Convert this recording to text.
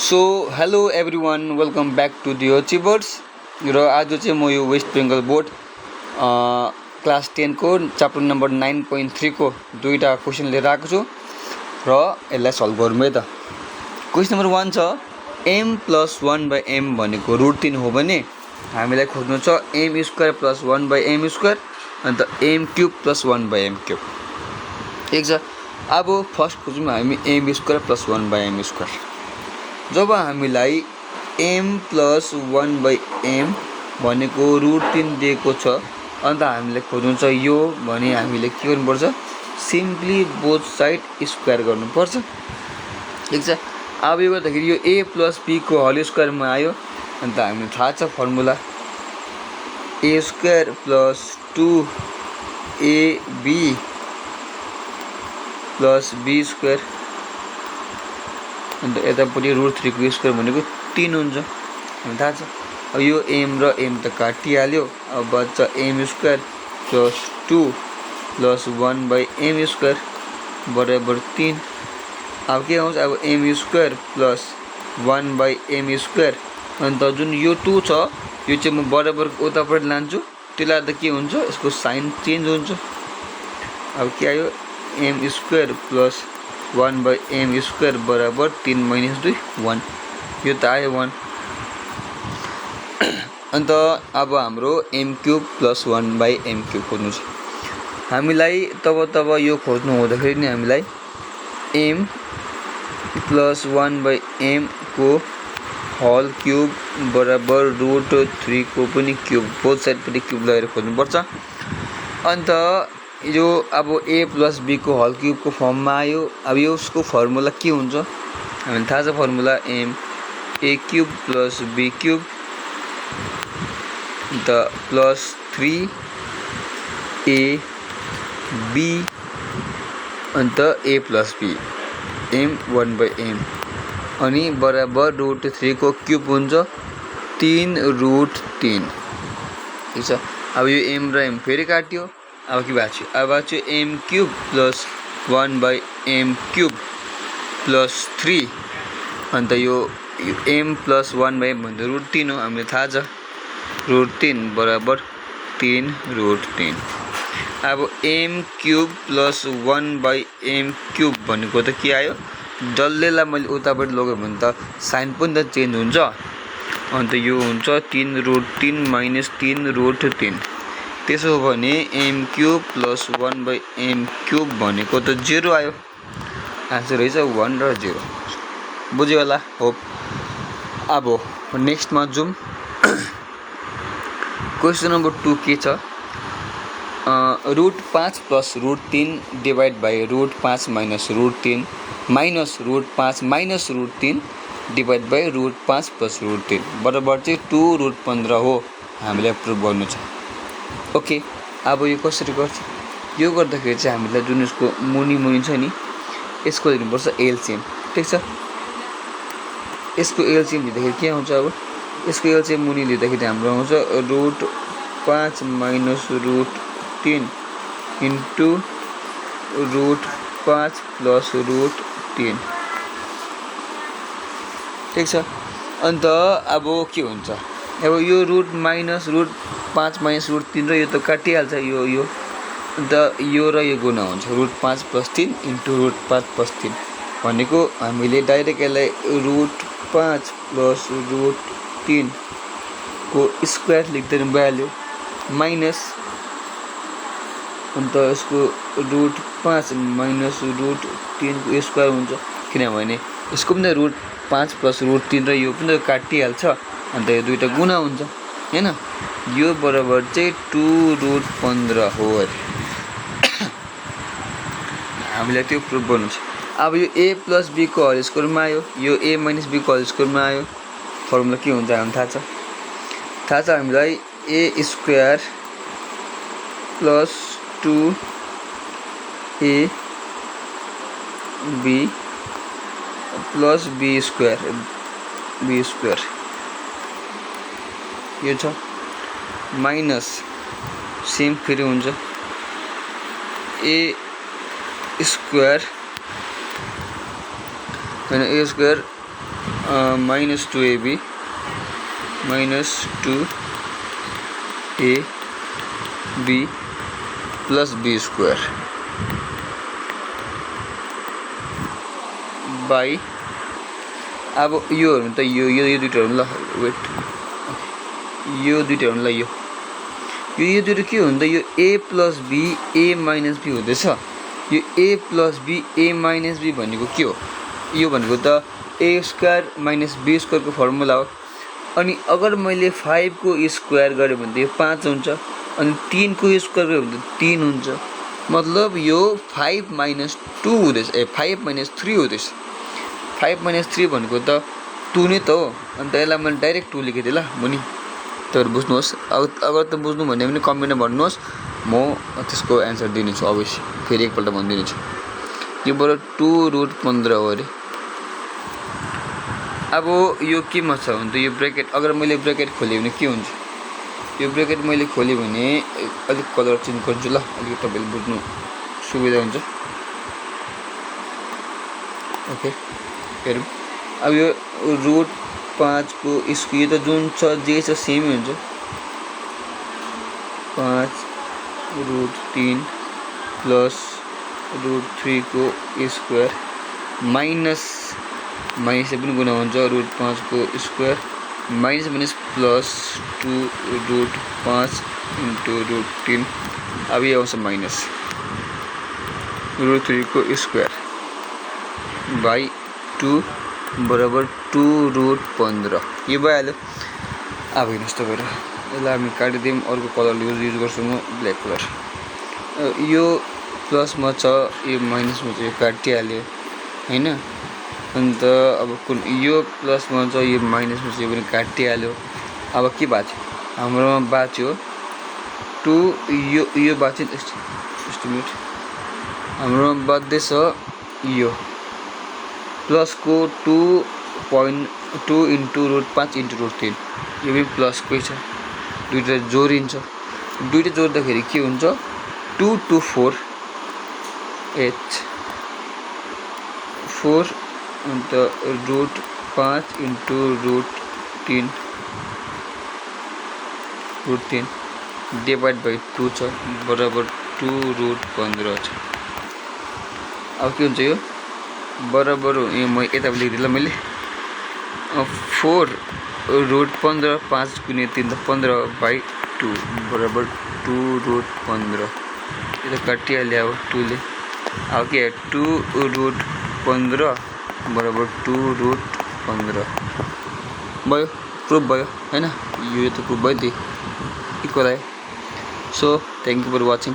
So hello everyone welcome back to the achievers र आज चाहिँ म यो वेस्ट बेङ्गल बोर्ड क्लास 10 को च्याप्टर नम्बर 9.3 को दुईवटा क्वेसन लिएर आएको छु र यसलाई सल्भ गरौँ है त। क्वेसन नम्बर 1 छ m + 1/m भनेको √3 हो भने हामीलाई खोज्नु छ m² + 1/m² अन्त m³ + 1/m³। ठिक छ, अब फर्स्ट खोजौँ हामी m² + 1/m²। जब हामीलाई m + 1/m भनेको √3 दिएको छ अन्त हामीले खोज्नु छ यो भने हामीले के गर्नुपर्छ, सिम्पली बोथ साइड स्क्वायर गर्नुपर्छ। ठिक छ, अब यो गर्दाखेरि यो a + b को होल स्क्वायरमा आयो अन्त हामीलाई थाहा छ फर्मुला a² + 2ab + b² अन्त यतापट्टि √3 को स्क्वायर भनेको 3 हुन्छ, हामीलाई थाहा छ। अब यो m र m त काटिहाल्यो, अब बच्छ m² + 2 + 1/m² बराबर 3। अब के आउँछ, अब m² + 1/m² अन्त जुन यो 2 छ यो चाहिँ म बराबर उतापट्टि लान्छु, त्यसलाई त के हुन्छ यसको साइन चेन्ज हुन्छ। अब के आयो m² + 1/m² बराबर 3 - 2 1, यो त आयो 1। अन्त अब हाम्रो m³ + 1/m³ खोज्नु छ। हामीलाई तब यो खोज्नु हुँदाखेरि नि हामीलाई m + 1/m को होल क्युब बराबर √3 को पनि क्युब, बोथ साइडपट्टि क्युब लगाएर खोज्नुपर्छ। अन्त यो अब a + b को होल क्युब को फर्ममा आयो। अब यसको फर्मुला के हुन्छ हामीलाई थाहा छ, फर्मुला m a³ + b³ अन्त +3 ab अन्त a + b m 1/m अनि बराबर √3 को क्युब हुन्छ 3√3। ठिक छ, अब यो m र m फेरि काट्यो, अब के भएको छ, अब चाहिँ m³ + 1/m³ +3 अन्त यो m + 1/m भन्दा √3 हो, हामीलाई थाहा छ √3 बराबर 3√3। अब m³ + 1/m³ भनेको त के आयो, डल्लैलाई मैले उतापट्टि लगेँ भने त साइन पनि त चेन्ज हुन्छ, अन्त यो हुन्छ 3√3 - 3√3। त्यसो हो भने m³ + 1/m³ भनेको त 0 आयो, आन्सर रहेछ 1 र 0। बुझ्यो होला होप। अब नेक्स्टमा जाउँ। क्वेसन नम्बर 2 के छ, √5 + √3 divide by √5 - √3 minus √5 - √3 divide by √5 + √3 बराबर चाहिँ 2√15 हो, हामीलाई प्रुभ गर्नु छ। ओके, अब यो कसरी गर्छ, यो गर्दाखेरि चाहिँ हामीलाई जुन यसको मुनि छ नि यसको लिनुपर्छ एलसिएम। ठिक छ, यसको एलसिएम लिँदाखेरि के आउँछ, अब यसको एलसिएम मुनि लिँदाखेरि हाम्रो आउँछ √5 - √3 इन्टु √5 + √3। ठिक छ, अन्त अब के हुन्छ, अब यो √5 - √3 र यो त काटिहाल्छ, यो अन्त यो र यो गुणा हुन्छ √5 + 3 इन्टु √5 + 3 भनेको हामीले डाइरेक्ट यसलाई √5 + √3 को स्क्वायर लेख्दै भइहाल्यो माइनस अन्त यसको √5 - √3 को स्क्वायर हुन्छ, किनभने यसको पनि √5 + √3 र यो पनि त काटिहाल्छ, अन्त यो दुईवटा गुणा हुन्छ हैन, यो बराबर चाहिँ 2√15 हो अरे। हामीलाई त्यो प्रुभ गर्नु छ। अब यो a + b को होल स्क्वायरमा आयो, यो a - b को होल स्क्वायरमा आयो, फर्मुला के हुन्छ हामीलाई थाहा छ हामीलाई a² + 2ab + b² यो छ माइनस सेम फेरि हुन्छ a² हैन a² minus 2ab minus 2ab plus b square by अब यो त यो दुईटा ल वेट यो दुईटा ल यो दुईटा के हो त यो a plus b a minus b हुँदैछ यो a plus b a minus b भनेको के हो यो भनेको त a square minus b square को फर्मुला हो अनि अगर मैले 5 को स्क्वायर गरे भने यो 5 हुन्छ अनि 3 को स्क्वायर गरे भने 3 हुन्छ मतलब यो 5 minus 2 हुँदैछ 5 minus 3 हुँदैछ 5 minus 3 भनेको त 2 नै त हो अनि त्यसलाई मैले डाइरेक्ट 2 लेखेँ ल मुनि तपाईहरु बुझ्नुहोस् अगर त बुझ्नु भने पनि कमेन्टमा भन्नुहोस् म त्यसको आन्सर दिनेछु अवश्य फेरि एकपल्ट भनिदिन्छु यो बरु 2√15 हो अरे अब यो केमा छ भने त यो ब्र्याकेट अगर मैले ब्र्याकेट खोले भने के हुन्छ यो ब्र्याकेट मैले खोले भने अलिक कलर चेन्ज गर्छु ल अलिक तपाईले बुझ्नु सुविधा हुन्छ ओके हेरौँ अब यो √5 को स्क्वायर त जुन छ जे छ सेमै हुन्छ 5√3 प्लस √3 को स्क्वायर माइनस पनि गुणा हुन्छ √5 को स्क्वायर माइनस प्लस 2√5 into √3 अब ये आउँछ माइनस √3 को स्क्वायर बाई 2 बराबर 2√15 यो भइहाल्यो अब हेर्नुहोस् तपाईहरु यसलाई हामी काटिदियौँ अर्को कलर युज गर्छु म ब्ल्याक कलर यो प्लसमा छ यो माइनसमा छ यो काटिहाल्यो हैन अन्त अब कुन यो प्लसमा छ यो माइनसमा छ यो पनि काटिहाल्यो अब के बाँच्यो हाम्रोमा बाँच्यो 2 यो बाँच्यो एस्टिमेट हाम्रोमा बाँच्दैछ यो प्लस को 2.2 into √5 into √3 यो पनि प्लस कै छ दुईटा जोडिन्छ दुईटा जोड्दाखेरि के हुन्छ 2 to 4 8 4 अन्त √5 into √3 डिवाइड बाई 2 छ बराबर 2√15 छ अब के हुन्छ यो बराबर यो म यतापट्टि लेख्दिएँ ल मैले 4√15 5 गुणे 3 त 15/2 बराबर 2√15 यो त काटिहाल्यो अब 2 ले अब के 2√15 बराबर 2√15 भयो प्रुफ भयो हैन यो त प्रुफ भयो नि इक्वल आयो so thank you for watching